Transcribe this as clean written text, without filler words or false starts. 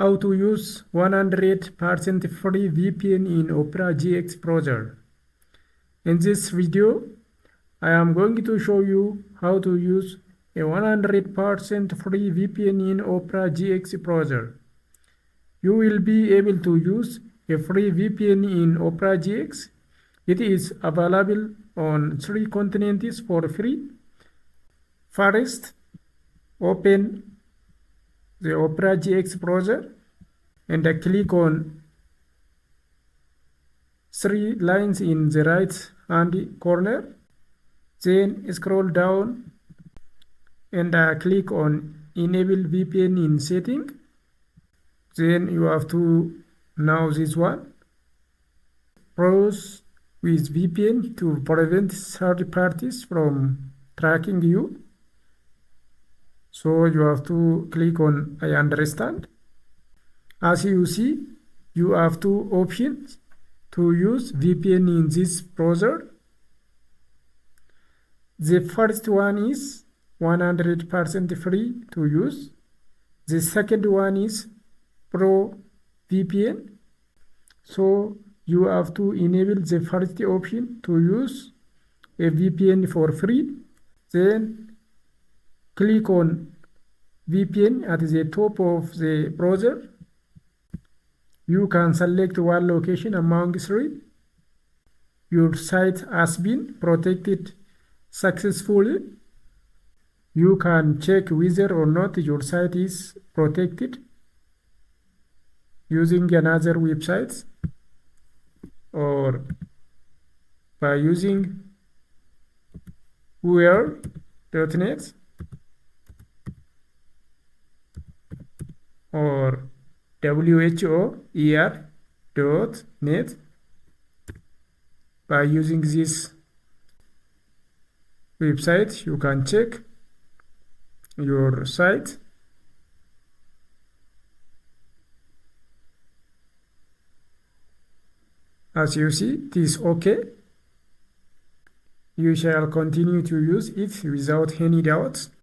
How to use 100% free VPN in Opera GX browser. In this video, I am going to show you how to use a 100% free VPN in Opera GX browser. You will be able to use a free VPN in Opera GX. It is available on 3 continents for free. First, open the Opera GX browser and click on 3 lines in the right hand corner. Then scroll down and click on enable VPN in setting. Then you have to now this one, browse with VPN to prevent third parties from tracking you. So you have to click on I understand. As you see, you have 2 options to use VPN in this browser. The first one is 100% free to use. The second one is Pro VPN. So you have to enable the first option to use a VPN for free. Then click on VPN at the top of the browser. You can select one location among 3. Your site has been protected successfully. You can check whether or not your site is protected using another website or by using where.net or whoer.net. By using this website, you can check your site. As you see, it is okay. You shall continue to use it without any doubts.